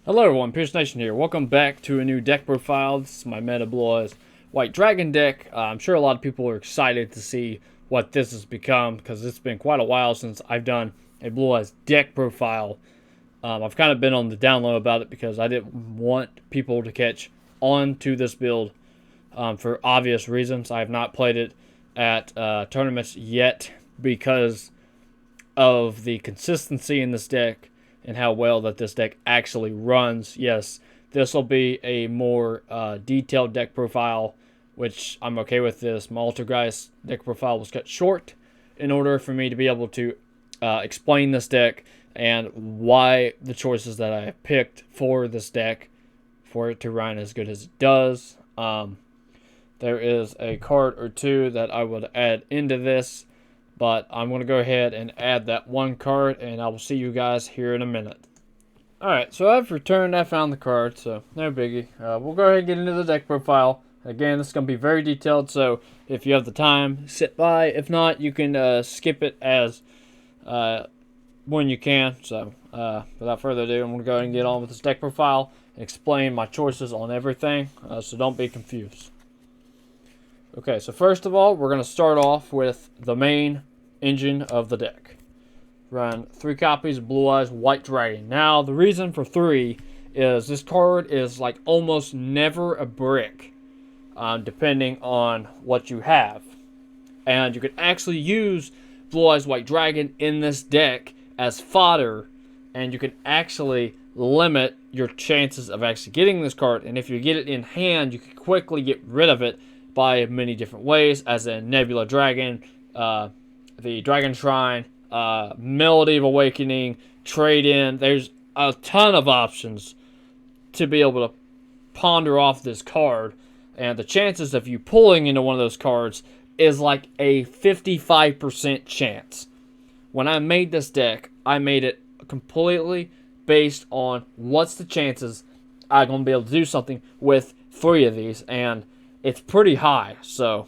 Hello everyone, Pierce Nation here. Welcome back to a new deck profile. This is my Meta Blue Eyes White Dragon deck. I'm sure a lot of people are excited to see what this has become because it's been quite a while since I've done a Blue Eyes deck profile. I've kind of been on the down low about it because I didn't want people to catch on to this build for obvious reasons. I have not played it at tournaments yet because of the consistency in this deck and how well that this deck actually runs. Yes, this will be a more detailed deck profile, which I'm okay with this. My Altergeist deck profile was cut short in order for me to be able to explain this deck and why the choices that I picked for this deck for it to run as good as it does. There is a card or two that I would add into this, but I'm going to go ahead and add that one card, and I will see you guys here in a minute. Alright, so I've returned. I found the card, so no biggie. We'll go ahead and get into the deck profile. Again, this is going to be very detailed, so if you have the time, sit by. If not, you can skip it as when you can. So, without further ado, I'm going to go ahead and get on with this deck profile and explain my choices on everything, so don't be confused. Okay, so first of all, we're going to start off with the main engine of the deck. Run 3 copies of Blue Eyes White Dragon. Now, the reason for 3 is this card is like almost never a brick, depending on what you have. And you can actually use Blue Eyes White Dragon in this deck as fodder, and you can actually limit your chances of actually getting this card. And if you get it in hand, you can quickly get rid of it by many different ways, as in Nebula Dragon, the Dragon Shrine, Melody of Awakening, Trade-In. There's a ton of options to be able to ponder off this card, and the chances of you pulling into one of those cards is like a 55% chance. When I made this deck, I made it completely based on what's the chances I'm going to be able to do something with 3 of these, and it's pretty high. So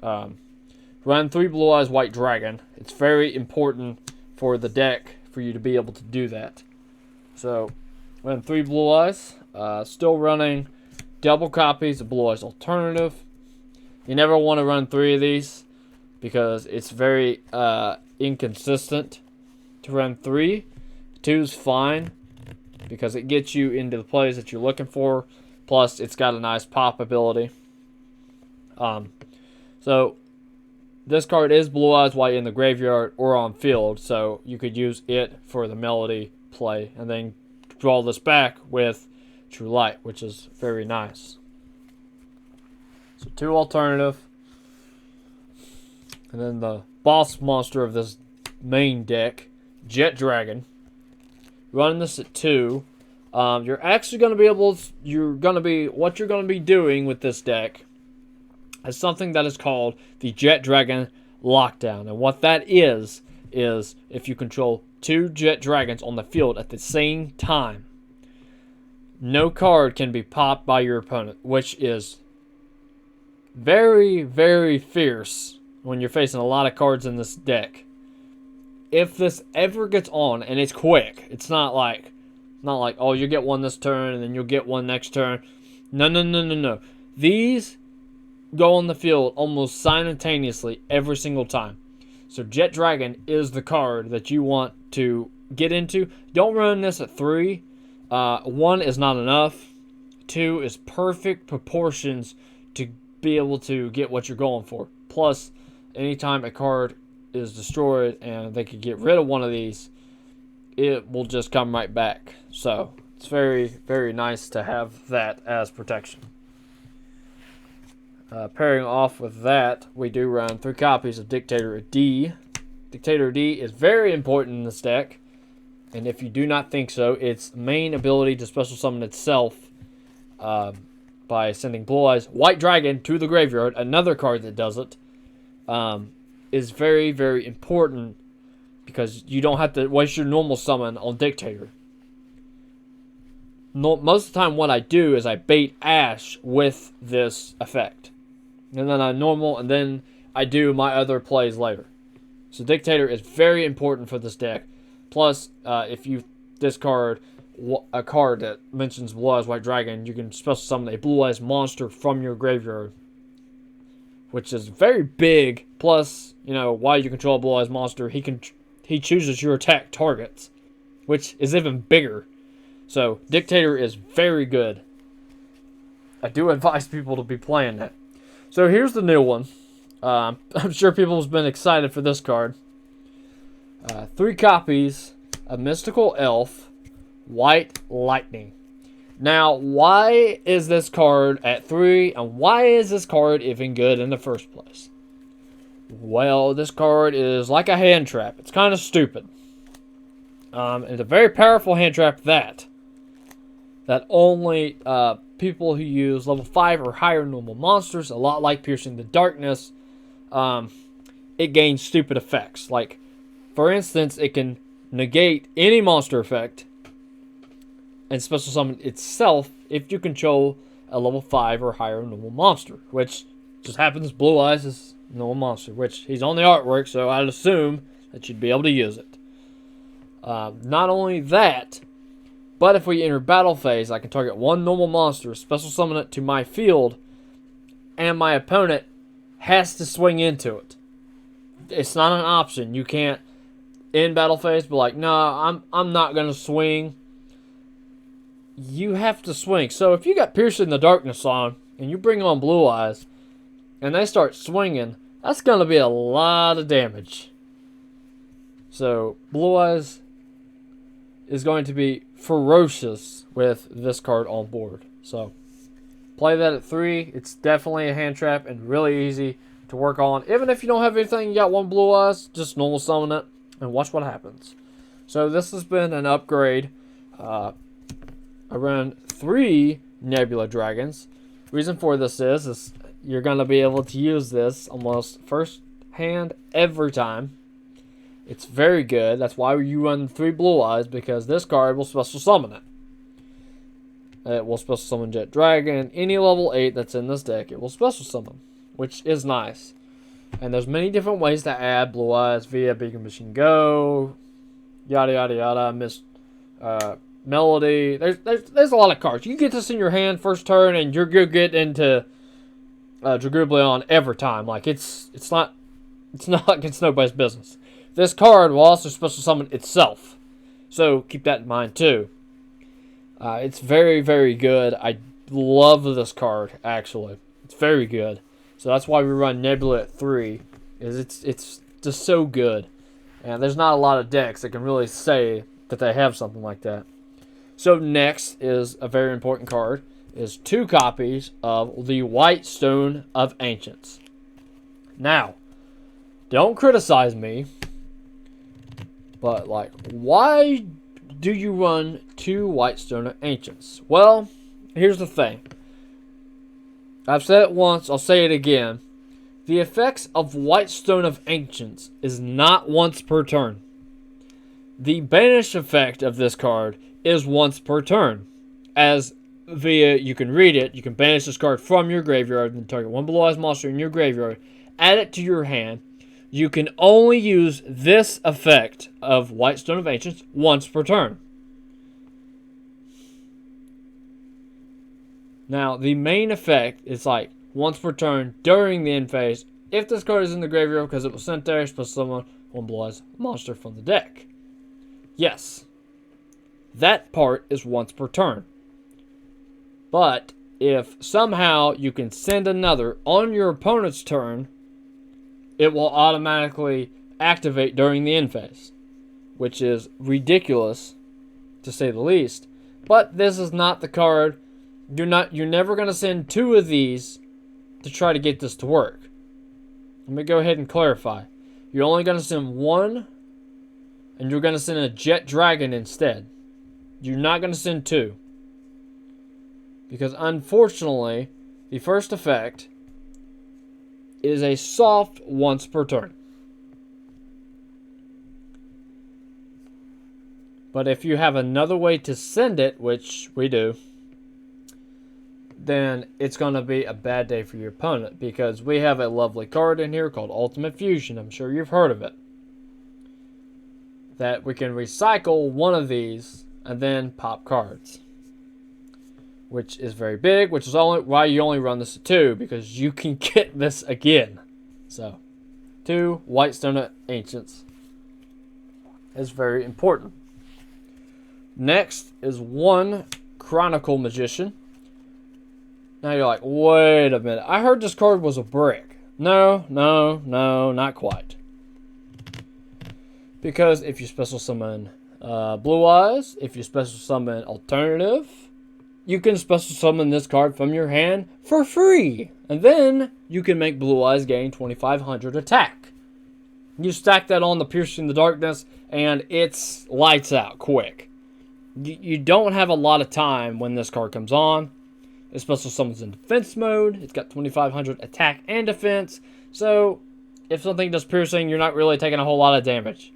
run 3 Blue Eyes White Dragon. It's very important for the deck for you to be able to do that. So run 3 Blue Eyes. Still running double copies of Blue Eyes Alternative. You never want to run 3 of these because it's very inconsistent to run 3. 2 is fine because it gets you into the plays that you're looking for. Plus, it's got a nice pop ability. So this card is Blue Eyes White in the graveyard or on field, so you could use it for the Melody play and then draw this back with True Light, which is very nice. So 2 alternative, and then the boss monster of this main deck, Jet Dragon. Running this at 2, you're actually going to be able to, what you're going to be doing with this deck is something that is called the Jet Dragon Lockdown. And what that is if you control 2 Jet Dragons on the field at the same time, no card can be popped by your opponent, which is very, very fierce when you're facing a lot of cards in this deck. If this ever gets on, and it's quick, it's not like, oh, you get one this turn and then you'll get one next turn. No. These go on the field almost simultaneously every single time. So Jet Dragon is the card that you want to get into. Don't run this at 3. 1 is not enough. 2 is perfect proportions to be able to get what you're going for. Plus, anytime a card is destroyed and they could get rid of one of these, it will just come right back. So it's very, very nice to have that as protection. Pairing off with that, we do run 3 copies of Dictator D. Dictator D is very important in this deck, and if you do not think so, its main ability to special summon itself by sending Blue Eyes White Dragon to the graveyard, another card that does it, is very, very important because you don't have to waste your normal summon on Dictator. Most of the time what I do is I bait Ash with this effect. And then I normal, and then I do my other plays later. So Dictator is very important for this deck. Plus, if you discard a card that mentions Blue Eyes White Dragon, you can special summon a Blue Eyes monster from your graveyard, which is very big. Plus, while you control a Blue Eyes monster, he chooses your attack targets, which is even bigger. So Dictator is very good. I do advise people to be playing that. So here's the new one. I'm sure people have been excited for this card. 3 copies of Mystical Elf, White Lightning. Now, why is this card at 3, and why is this card even good in the first place? Well, this card is like a hand trap. It's kind of stupid. It's a very powerful hand trap that only people who use level 5 or higher normal monsters, a lot like Piercing the Darkness, it gains stupid effects. Like, for instance, it can negate any monster effect and special summon itself if you control a level 5 or higher normal monster, which just happens Blue Eyes is a normal monster, which he's on the artwork, so I'd assume that you'd be able to use it. Not only that, but if we enter battle phase, I can target one normal monster, special summon it to my field, and my opponent has to swing into it. It's not an option. You can't, in battle phase, be like, no, I'm not going to swing. You have to swing. So if you got Piercing the Darkness on, and you bring on Blue Eyes, and they start swinging, that's going to be a lot of damage. So Blue Eyes is going to be ferocious with this card on board. So play that at 3. It's definitely a hand trap and really easy to work on. Even if you don't have anything, you got one Blue Eyes, just normal summon it and watch what happens. So this has been an upgrade. I run 3 Nebula Dragons. Reason for this is you're going to be able to use this almost first hand every time. It's very good. That's why you run 3 Blue Eyes, because this card will special summon it. It will special summon Jet Dragon. Any level 8 that's in this deck, it will special summon, which is nice. And there's many different ways to add Blue Eyes via Beacon Machine Go, yada yada yada, Melody. There's a lot of cards. You get this in your hand first turn, and you're gonna get into Degrublion every time. Like it's not like it's nobody's business. This card will also special summon itself, so keep that in mind too. It's very, very good. I love this card, actually. It's very good. So that's why we run Nebula at 3. It's just so good. And there's not a lot of decks that can really say that they have something like that. So next is a very important card. Is 2 copies of the White Stone of Ancients. Now, don't criticize me, but like, why do you run 2 White Stone of Ancients? Well, here's the thing. I've said it once, I'll say it again. The effects of White Stone of Ancients is not once per turn. The banish effect of this card is once per turn. As via, you can read it, you can banish this card from your graveyard and target one Blue Eyes monster in your graveyard, add it to your hand. You can only use this effect of White Stone of Ancients once per turn. Now, the main effect is like once per turn during the end phase. If this card is in the graveyard because it was sent there, it's supposed to summon one Blue Eyes monster from the deck. Yes, that part is once per turn. But if somehow you can send another on your opponent's turn, it will automatically activate during the end phase, which is ridiculous, to say the least. But this is not the card. You're never going to send 2 of these to try to get this to work. Let me go ahead and clarify. You're only going to send 1, and you're going to send a Jet Dragon instead. You're not going to send 2. Because unfortunately, the first effect is a soft once per turn. But if you have another way to send it, which we do, then it's going to be a bad day for your opponent, because we have a lovely card in here called Ultimate Fusion. I'm sure you've heard of it. That we can recycle one of these and then pop cards, which is very big, which is only why you only run this at 2, because you can get this again. So 2 Whitestone Ancients is very important. Next is 1 Chronicle Magician. Now you're like, wait a minute, I heard this card was a brick. No, not quite. Because if you special summon Blue Eyes, if you special summon Alternative, you can special summon this card from your hand for free. And then you can make Blue Eyes gain 2500 attack. You stack that on the Piercing the Darkness, and it's lights out quick. You don't have a lot of time when this card comes on. It special summons in defense mode. It's got 2500 attack and defense. So if something does piercing, you're not really taking a whole lot of damage.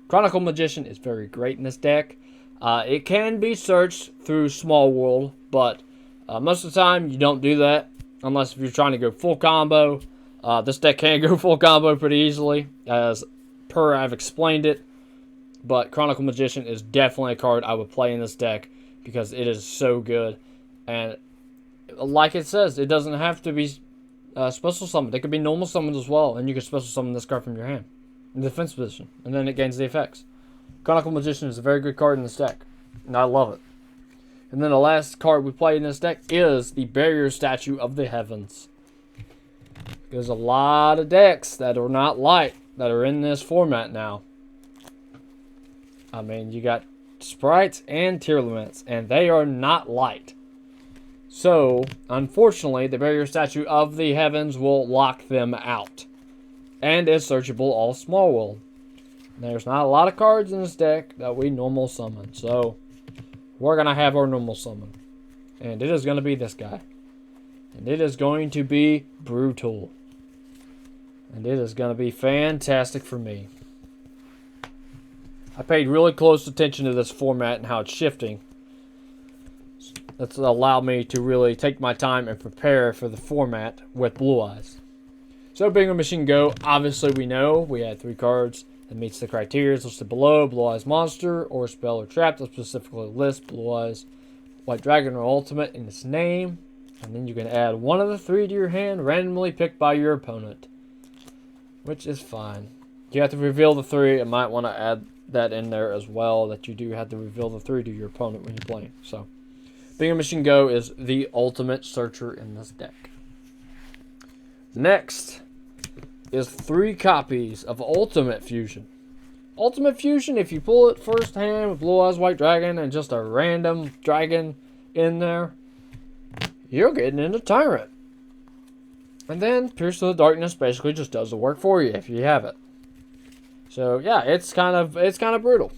Chronicle Magician is very great in this deck. It can be searched through Small World, but most of the time you don't do that unless if you're trying to go full combo. This deck can go full combo pretty easily, as per I've explained it. But Chronicle Magician is definitely a card I would play in this deck because it is so good. And like it says, it doesn't have to be special summoned. It could be normal summoned as well, and you can special summon this card from your hand in defense position, and then it gains the effects. Chronicle Magician is a very good card in this deck, and I love it. And then the last card we play in this deck is the Barrier Statue of the Heavens. There's a lot of decks that are not light that are in this format now. I mean, you got Sprites and Tearlaments, and they are not light. So, unfortunately, the Barrier Statue of the Heavens will lock them out. And is searchable all Small World. There's not a lot of cards in this deck that we normal summon. So, we're going to have our normal summon. And it is going to be this guy. And it is going to be brutal. And it is going to be fantastic for me. I paid really close attention to this format and how it's shifting. That's allowed me to really take my time and prepare for the format with Blue Eyes. So being a Machine Go, obviously we know we had 3 cards that meets the criteria listed below. Blue Eyes Monster or Spell or Trap that specifically lists Blue Eyes White Dragon or Ultimate in its name. And then you can add one of the 3 to your hand randomly picked by your opponent, which is fine. You have to reveal the 3. I might want to add that in there as well, that you do have to reveal the 3 to your opponent when you're playing. So being a Machine Go is the ultimate searcher in this deck. Next is 3 copies of Ultimate Fusion. Ultimate Fusion, if you pull it first hand with Blue Eyes White Dragon and just a random dragon in there, you're getting into Tyrant. And then Pierce to the Darkness basically just does the work for you if you have it. So yeah, it's kind of brutal,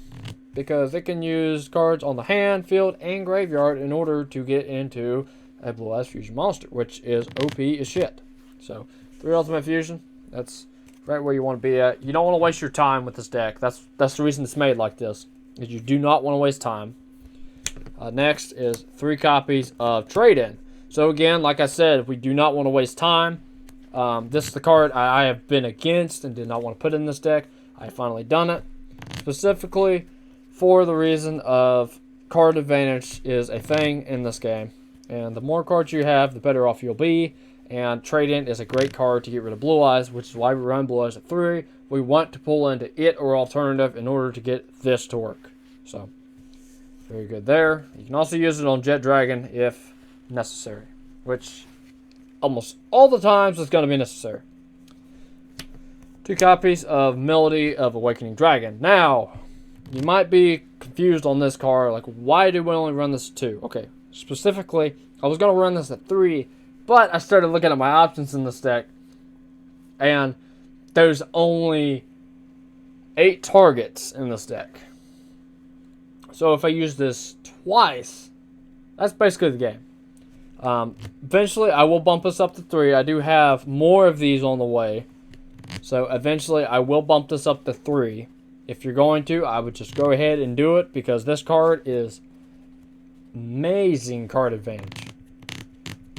because it can use cards on the hand, field, and graveyard in order to get into a Blue Eyes Fusion monster, which is OP as shit. So 3 Ultimate Fusion, that's right where you want to be at. You don't want to waste your time with this deck. That's the reason it's made like this, is you do not want to waste time. Next is 3 copies of Trade-In. So again, like I said, we do not want to waste time. This is the card I have been against and did not want to put in this deck. I finally done it, specifically for the reason of card advantage is a thing in this game. And the more cards you have, the better off you'll be. And Trade-In is a great card to get rid of Blue Eyes, which is why we run Blue Eyes at 3. We want to pull into it or Alternative in order to get this to work. So, very good there. You can also use it on Jet Dragon if necessary, which almost all the times it's going to be necessary. 2 copies of Melody of Awakening Dragon. Now, you might be confused on this card, like, why do we only run this at 2? Okay, specifically, I was going to run this at 3, but I started looking at my options in this deck, and there's only 8 targets in this deck. So if I use this twice, that's basically the game. Eventually, I will bump this up to 3. I do have more of these on the way. So eventually, I will bump this up to 3. If you're going to, I would just go ahead and do it, because this card is amazing card advantage.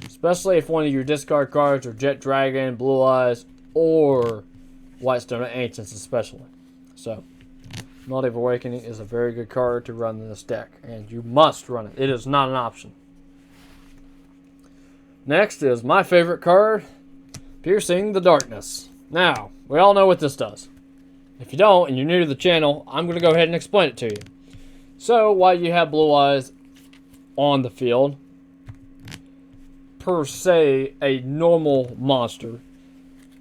Especially if one of your discard cards are Jet Dragon, Blue Eyes, or Whitestone Ancients especially. So, Melody of Awakening is a very good card to run in this deck, and you must run it. It is not an option. Next is my favorite card, Piercing the Darkness. Now, we all know what this does. If you don't, and you're new to the channel, I'm going to go ahead and explain it to you. So, while you have Blue Eyes on the field, per se, a normal monster,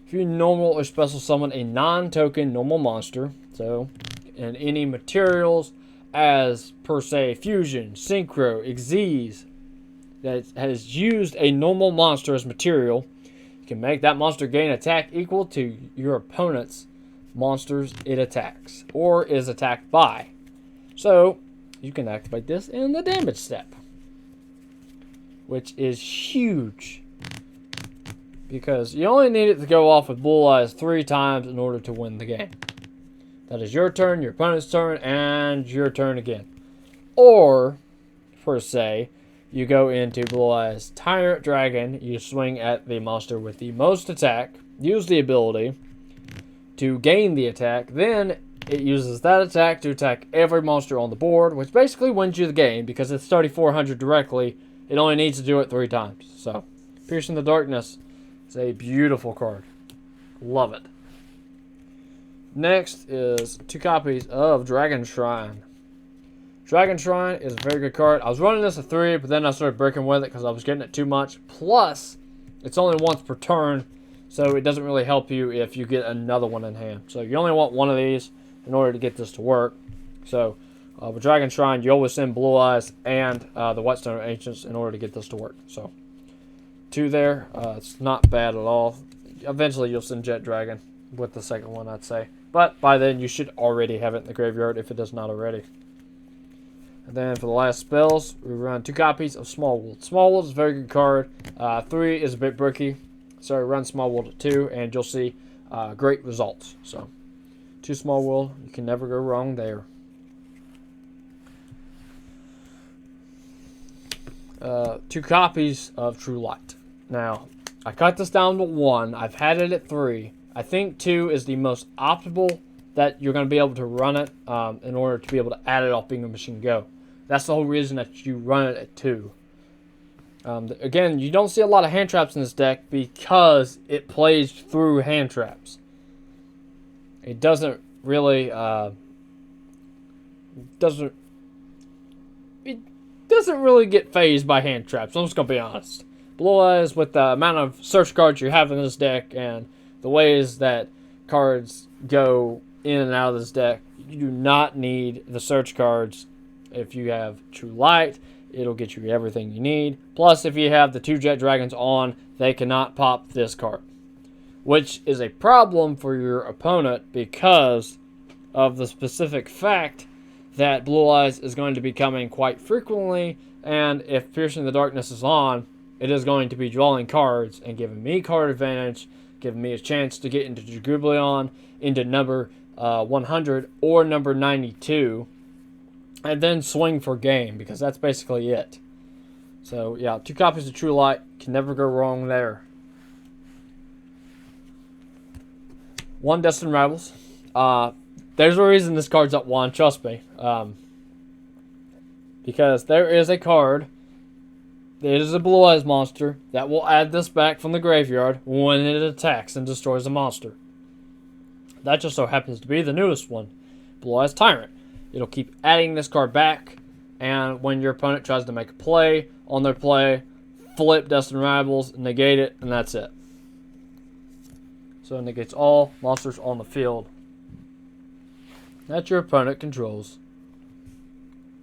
if you normal or special summon a non-token normal monster, so, and any materials as, per se, Fusion, Synchro, Xyz, that has used a normal monster as material, you can make that monster gain attack equal to your opponent's monsters it attacks, or is attacked by. So, you can activate this in the damage step, which is huge, because you only need it to go off with Blue Eyes 3 times in order to win the game. That is your turn, your opponent's turn, and your turn again. Or, per se, you go into Blue Eyes Tyrant Dragon, you swing at the monster with the most attack, use the ability to gain the attack, then it uses that attack to attack every monster on the board, which basically wins you the game, because it's 3,400 directly, it only needs to do it 3 times. So, Piercing the Darkness is a beautiful card. Love it. Next is 2 copies of Dragon Shrine. Dragon Shrine is a very good card. I was running this at 3, but then I started breaking with it because I was getting it too much. Plus, it's only once per turn, so it doesn't really help you if you get another one in hand. So you only want one of these in order to get this to work. So with Dragon Shrine, you always send Blue Eyes and the Whitestone Ancients in order to get this to work. So 2 there. It's not bad at all. Eventually, you'll send Jet Dragon with the second one, I'd say. But by then, you should already have it in the graveyard if it is not already. And then for the last spells, we run 2 copies of Smallwood. Smallwood is a very good card. 3 is a bit bricky, so run Smallwood at 2, and you'll see great results. So 2 Smallwood, you can never go wrong there. 2 copies of True Light. Now, I cut this down to 1. I've had it at 3. I think 2 is the most optimal that you're going to be able to run it in order to be able to add it off Bingo Machine Go. That's the whole reason that you run it at 2. Again, you don't see a lot of hand traps in this deck because it plays through hand traps. It doesn't really get phased by hand traps. I'm just going to be honest. Blue Eyes, with the amount of search cards you have in this deck and the ways that cards go in and out of this deck, you do not need the search cards. If you have True Light, it'll get you everything you need. Plus, if you have the 2 Jet Dragons on, they cannot pop this card, which is a problem for your opponent because of the specific fact that Blue Eyes is going to be coming quite frequently, and if Piercing the Darkness is on, it is going to be drawing cards and giving me card advantage, giving me a chance to get into Degrublion, into number 100 or number 92, and then swing for game, because that's basically it. So yeah, 2 copies of True Light, can never go wrong there. 1 Destined Rivals. There's a reason this card's at 1, trust me. Because there is a card, it is a Blue Eyes monster, that will add this back from the graveyard when it attacks and destroys a monster. That just so happens to be the newest one, Blue Eyes Tyrant. It'll keep adding this card back, and when your opponent tries to make a play, on their play, flip Destined Rivals, negate it, and that's it. So it negates all monsters on the field that your opponent controls.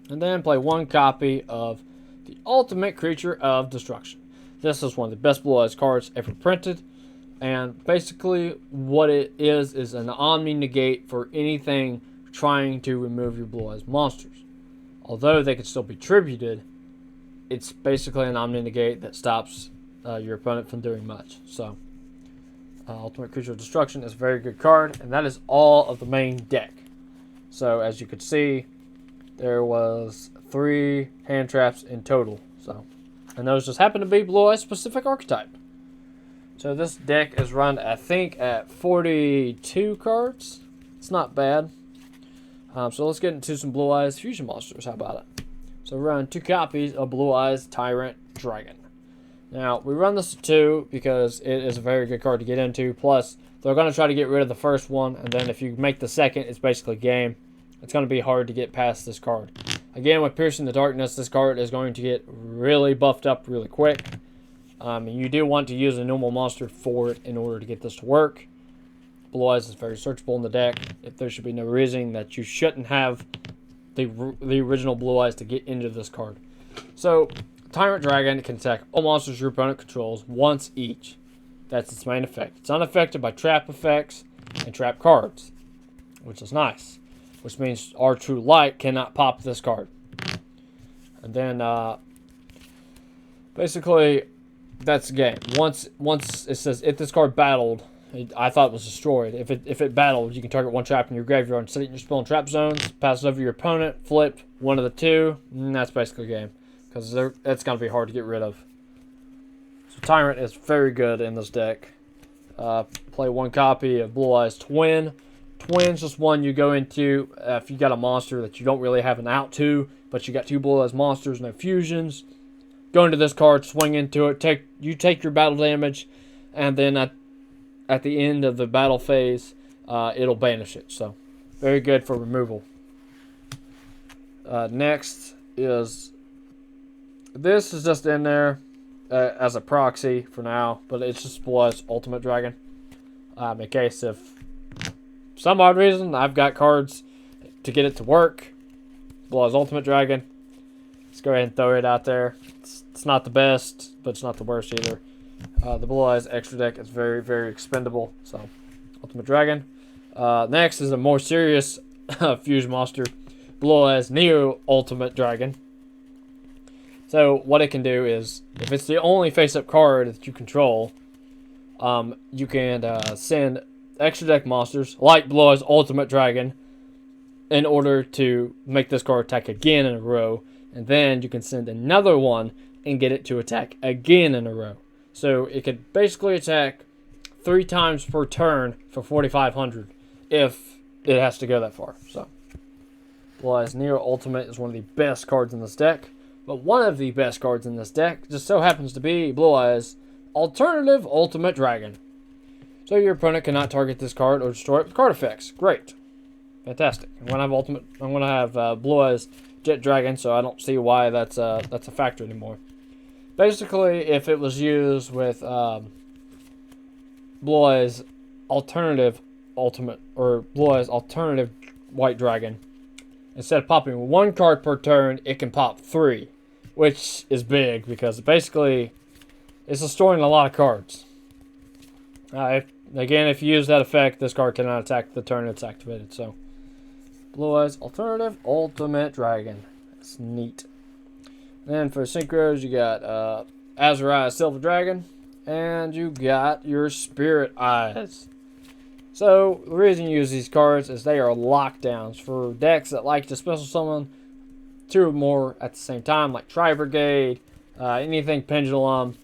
And then play 1 copy of the Ultimate Creature of Destruction. This is one of the best Blue Eyes cards ever printed. And basically what it is an omni-negate for anything trying to remove your Blue Eyes monsters. Although they can still be tributed, it's basically an omni-negate that stops your opponent from doing much. So, Ultimate Creature of Destruction is a very good card, and that is all of the main deck. So, as you could see, there was 3 hand traps in total. So, and those just happen to be Blue Eyes specific archetype. So this deck is run, I think, at 42 cards. It's not bad. So let's get into some Blue Eyes fusion monsters. How about it? So we run 2 copies of Blue Eyes Tyrant Dragon. Now, we run this to 2 because it is a very good card to get into. Plus, they're going to try to get rid of the first one, and then if you make the second, it's basically game. It's going to be hard to get past this card. Again, with Piercing the Darkness, this card is going to get really buffed up really quick. And you do want to use a normal monster for it in order to get this to work. Blue Eyes is very searchable in the deck. If there should be no reason that you shouldn't have the original Blue Eyes to get into this card. So, Tyrant Dragon can attack all monsters your opponent controls once each. That's its main effect. It's unaffected by trap effects and trap cards, which is nice. Which means our True Light cannot pop this card. And then, basically, that's the game. Once it says, if this card battled, I thought it was destroyed. If it battled, you can target 1 trap in your graveyard and set it in your spell and trap zones, pass it over your opponent, flip one of the 2, and that's basically the game. Because it's going to be hard to get rid of. So Tyrant is very good in this deck. Play 1 copy of Blue Eyes Twin. Twin's just one you go into if you got a monster that you don't really have an out to, but you got 2 Blue Eyes monsters, no fusions. Go into this card, swing into it, take your battle damage, and then at the end of the battle phase, it'll banish it. So, very good for removal. Next is... This is just in there as a proxy for now, but it's just Blue Eyes Ultimate Dragon. In case if some odd reason I've got cards to get it to work, Blue Eyes Ultimate Dragon. Let's go ahead and throw it out there. It's not the best, but it's not the worst either. The Blue Eyes extra deck is very, very expendable. So, Ultimate Dragon. Next is a more serious fusion monster, Blue Eyes Neo Ultimate Dragon. So what it can do is, if it's the only face-up card that you control, you can send extra deck monsters like Blue Eyes Ultimate Dragon in order to make this card attack again in a row, and then you can send another one and get it to attack again in a row. So it could basically attack 3 times per turn for 4,500 if it has to go that far. So Blue Eyes Neo Ultimate is one of the best cards in this deck. But one of the best cards in this deck just so happens to be Blue Eyes Alternative Ultimate Dragon. So your opponent cannot target this card or destroy it with card effects. Great. Fantastic. I'm gonna have Blue Eyes Jet Dragon, so I don't see why that's a factor anymore. Basically, if it was used with Blue Eyes Alternative Ultimate or Blue Eyes Alternative White Dragon, instead of popping 1 card per turn, it can pop 3. Which is big because basically it's destroying a lot of cards. If you use that effect, this card cannot attack the turn it's activated. So, Blue Eyes Alternative Ultimate Dragon. That's neat. Then for Synchros, you got Azuriah Silver Dragon, and you got your Spirit Eyes. So, the reason you use these cards is they are lockdowns for decks that like to special summon 2 or more at the same time, like Tri-Brigade, anything Pendulum.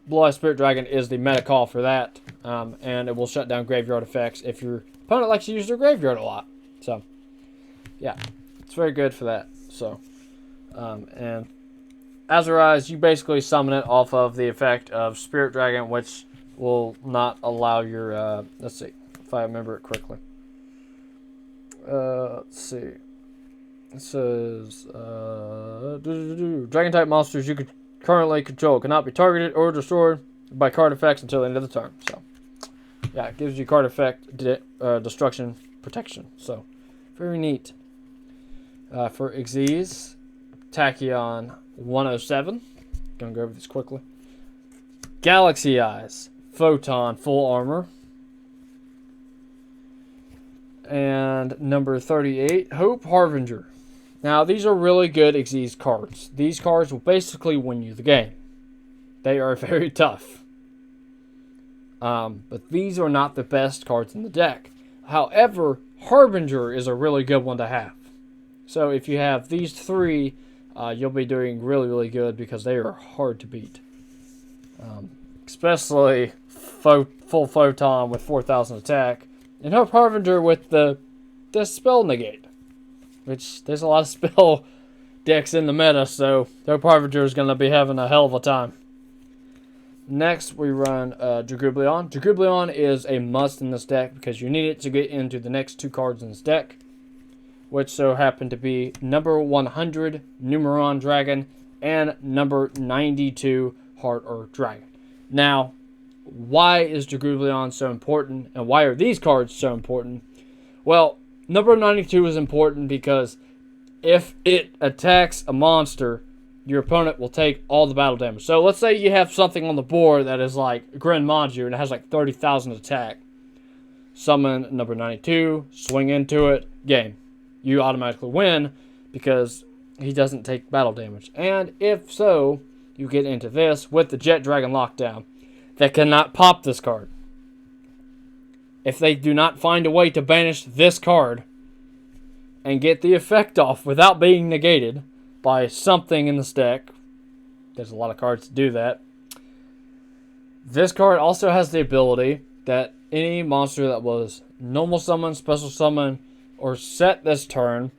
Blue Eyes Spirit Dragon is the meta call for that, and it will shut down graveyard effects if your opponent likes to use their graveyard a lot. So, yeah, it's very good for that. So, and Azuriah, you basically summon it off of the effect of Spirit Dragon, which will not allow your, let's see, if I remember it correctly. Let's see. It says, Dragon-type monsters you could currently control cannot be targeted or destroyed by card effects until the end of the turn. So, yeah, it gives you card effect destruction protection. So, very neat. For Xyz, Tachyon 107. Gonna go over this quickly. Galaxy Eyes, Photon Full Armor. And number 38, Hope Harbinger. Now, these are really good Xyz cards. These cards will basically win you the game. They are very tough. But these are not the best cards in the deck. However, Harbinger is a really good one to have. So if you have these 3, you'll be doing really, really good because they are hard to beat. Especially full Photon with 4,000 attack. And Hope Harbinger with the spell negate. which there's a lot of spell decks in the meta, so their Harbinger is going to be having a hell of a time. Next, we run Degrublion. Degrublion is a must in this deck because you need it to get into the next 2 cards in this deck, which so happen to be number 100 Numeron Dragon and number 92 Heart Earth Dragon. Now, why is Degrublion so important, and why are these cards so important? Well, number 92 is important because if it attacks a monster, your opponent will take all the battle damage. So let's say you have something on the board that is like Grand Manju and it has like 30,000 attack. Summon number 92, swing into it, game. You automatically win because he doesn't take battle damage. And if so, you get into this with the Jet Dragon lockdown. They cannot pop this card. If they do not find a way to banish this card and get the effect off without being negated by something in this deck, there's a lot of cards to do that. This card also has the ability that any monster that was normal summon, special summon, or set this turn,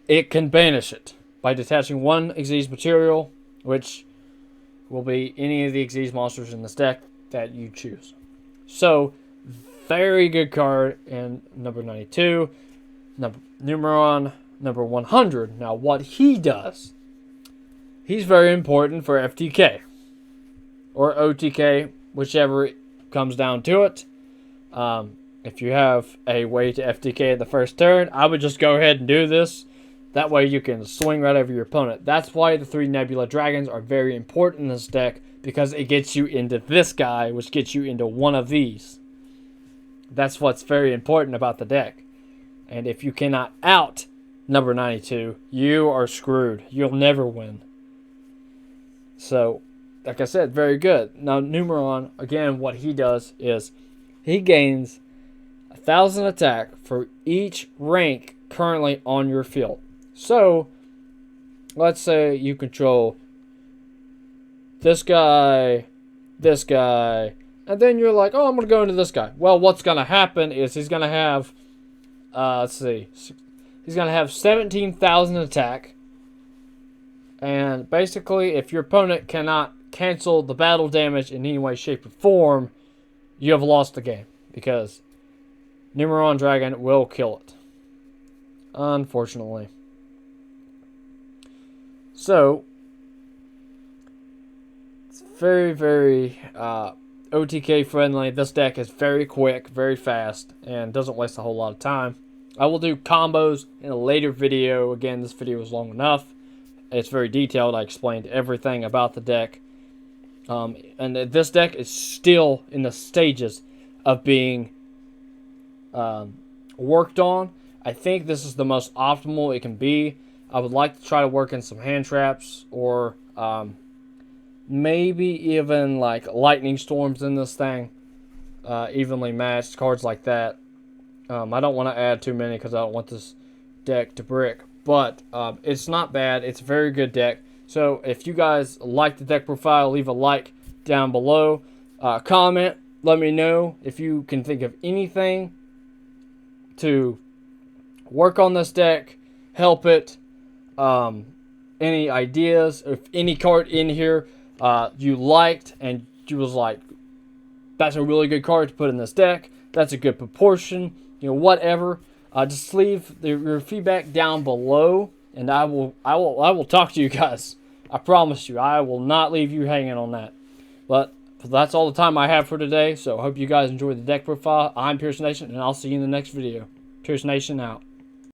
it can banish it by detaching 1 Xyz material, which will be any of the Xyz monsters in this deck that you choose. So, very good card in number 92. Numeron number 100. Now, what he does, he's very important for FTK or OTK, whichever it comes down to it. If you have a way to FTK at the first turn, I would just go ahead and do this. That way you can swing right over your opponent. That's why the 3 Nebula Dragons are very important in this deck, because it gets you into this guy, which gets you into one of these. That's what's very important about the deck. And if you cannot out number 92, you are screwed. You'll never win. So, like I said, very good. Now, Numeron, again, what he does is he gains 1,000 attack for each rank currently on your field. So, let's say you control this guy, and then you're like, oh, I'm going to go into this guy. Well, what's going to happen is he's going to have, he's going to have 17,000 attack. And basically, if your opponent cannot cancel the battle damage in any way, shape, or form, you have lost the game. Because Numeron Dragon will kill it. Unfortunately. So, it's very, very OTK friendly. This deck is very quick, very fast, and doesn't waste a whole lot of time. I will do combos in a later video. Again, this video is long enough. It's very detailed. I explained everything about the deck. And this deck is still in the stages of being worked on. I think this is the most optimal it can be. I would like to try to work in some hand traps or maybe even like lightning storms in this thing. Evenly matched, cards like that. I don't want to add too many because I don't want this deck to brick. But it's not bad. It's a very good deck. So if you guys like the deck profile, leave a like down below. Comment. Let me know if you can think of anything to work on this deck. Help it. Any ideas? If any card in here you liked and you was like, that's a really good card to put in this deck. That's a good proportion. You know, whatever. Just leave your feedback down below, and I will talk to you guys. I promise you, I will not leave you hanging on that. But that's all the time I have for today. So I hope you guys enjoyed the deck profile. I'm Pierce Nation, and I'll see you in the next video. Pierce Nation out.